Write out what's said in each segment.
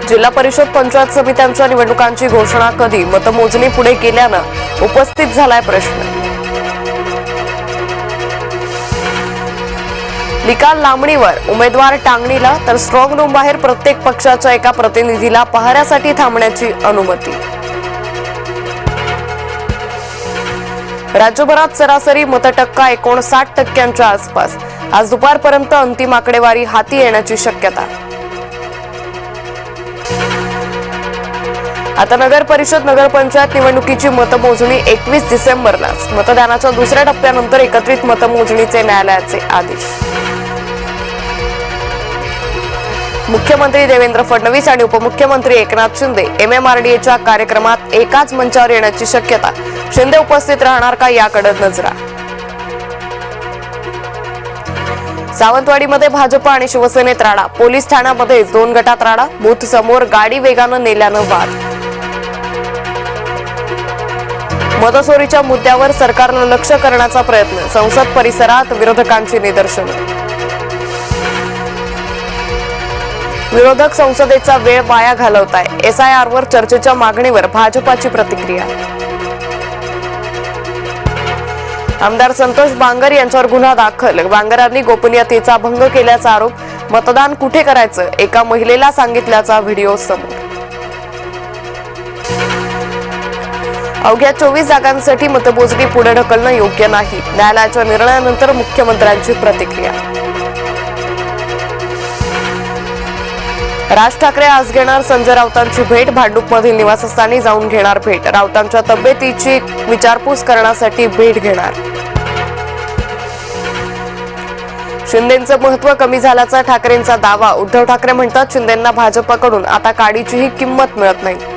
जिल्हा परिषद पंचायत समित्यांच्या निवडणुकांची घोषणा कधी, मतमोजणी पुढे गेल्यानं उपस्थित झालाय प्रश्न। निकाल लांबणीवर, उमेदवार टांगणीला तर स्ट्रॉंग रूम बाहेर प्रत्येक पक्षाच्या एका प्रतिनिधीला पहाऱ्यासाठी थांबण्याची अनुमती। राज्यभरात सरासरी मतटक्का 59% आसपास। आज दुपारपर्यंत अंतिम आकडेवारी हाती येण्याची शक्यता। आता नगर परिषद नगरपंचायत निवडणुकीची मतमोजणी 21 डिसेंबरलाच। मतदानाच्या दुसऱ्या टप्प्यानंतर एकत्रित मतमोजणीचे न्यायालयाचे आदेश। मुख्यमंत्री देवेंद्र फडणवीस आणि उपमुख्यमंत्री एकनाथ शिंदे MMRDAच्या कार्यक्रमात एकाच मंचावर येण्याची शक्यता। शिंदे उपस्थित राहणार का याकडे नजरा। सावंतवाडीमध्ये भाजप आणि शिवसेनेत राडा। पोलीस ठाण्यामध्ये 2 गटात राडा। बूथ समोर गाडी वेगानं नेल्यानं वाद। मतचोरीच्या मुद्द्यावर सरकारला लक्ष करण्याचा प्रयत्न। संसद परिसरात विरोधकांची निदर्शनं। विरोधक संसदेचा वेळ वाया घालवताय। SIR वर चर्चेच्या मागणीवर भाजपाची प्रतिक्रिया। आमदार संतोष बांगर यांच्यावर गुन्हा दाखल। बांगरांनी गोपनीयतेचा भंग केल्याचा आरोप। मतदान कुठे करायचं एका महिलेला सांगितल्याचा व्हिडिओ समोर। अवघ्या 24 जागांसाठी मतमोजणी पुढे ढकलणं योग्य नाही। न्यायालयाच्या निर्णयानंतर मुख्यमंत्र्यांची प्रतिक्रिया। राज ठाकरे आज घेणार संजय राऊतांची भेट। भांडूपमधील निवासस्थानी जाऊन घेणार भेट। राऊतांच्या तब्येतीची विचारपूस करण्यासाठी भेट घेणार। शिंदेंचं महत्त्व कमी झाल्याचा ठाकरेंचा दावा। उद्धव ठाकरे म्हणतात शिंदेंना भाजपकडून आता काडीचीही किंमत मिळत नाही।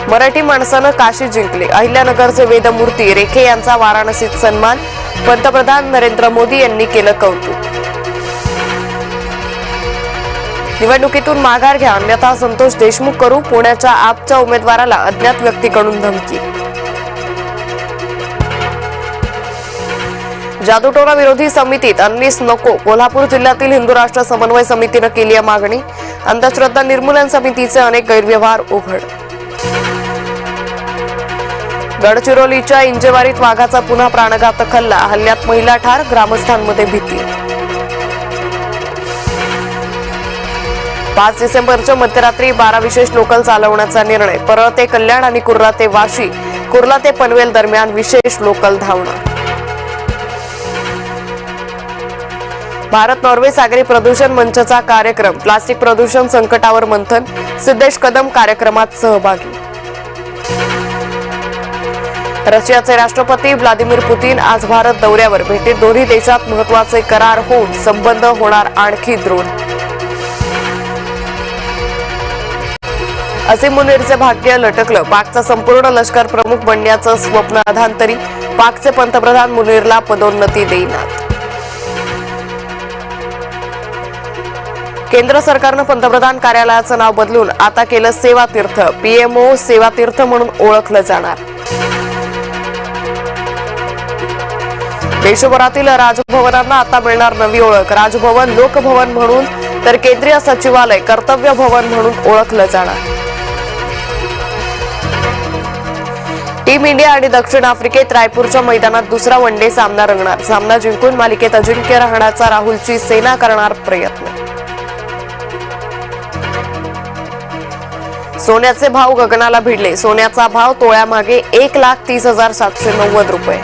मराठी माणसानं काशी जिंकली। अहिल्यानगरचे वेदमूर्ती रेखे यांचा वाराणसीत सन्मान। पंतप्रधान नरेंद्र मोदी यांनी केलं कौतुक। निवडणुकीतून माघार घ्या अन्यथा संतोष देशमुख करू। पुण्याच्या आपच्या उमेदवाराला अज्ञात व्यक्तीकडून धमकी। जादूटोणा विरोधी समितीत अन्नीस नको। कोल्हापूर जिल्ह्यातील हिंदू राष्ट्र समन्वय समितीनं केली आहे मागणी। अंधश्रद्धा निर्मूलन समितीचे अनेक गैरव्यवहार उघड। गडचिरोलीच्या इंजेवारीत वाघाचा पुन्हा प्राणघातक हल्ला। हल्ल्यात महिला ठार, ग्रामस्थांमध्ये भीती। 5 डिसेंबरच्या मध्यरात्री 12 विशेष लोकल चालवण्याचा निर्णय। परळ ते कल्याण आणि कुर्ला ते वाशी, कुर्ला ते पनवेल दरम्यान विशेष लोकल धावणार। भारत नॉर्वे सागरी प्रदूषण मंचचा कार्यक्रम। प्लास्टिक प्रदूषण संकटावर मंथन। सिद्धेश कदम कार्यक्रमात सहभागी। रशियाचे राष्ट्रपती व्लादिमीर पुतीन आज भारत दौऱ्यावर। भेटीत दोन्ही देशात महत्त्वाचे करार होऊन संबंध होणार आणखी दृढ। असीम मुनीरचे भाग्य लटकलं। पाकचा संपूर्ण लष्कर प्रमुख बनण्याचं स्वप्न अधांतरी। पाकचे पंतप्रधान मुनीरला पदोन्नती देईनात। केंद्र सरकारनं पंतप्रधान कार्यालयाचं नाव बदलून आता केलं सेवा तीर्थ। PMO सेवा तीर्थ म्हणून ओळखलं जाणार। देशभरातील राजभवनांना आता मिळणार नवी ओळख। राजभवन लोकभवन म्हणून तर केंद्रीय सचिवालय कर्तव्य भवन म्हणून ओळखलं जाणार। टीम इंडिया आणि दक्षिण आफ्रिकेत रायपूरच्या मैदानात दुसरा वनडे सामना रंगणार। सामना जिंकून मालिकेत अजिंक्य राहण्याचा राहुलची सेना करणार प्रयत्न। सोन्याचे भाव गगनाला भिडले। सोन्याचा भाव तोळ्यामागे 1,30,790 रुपये।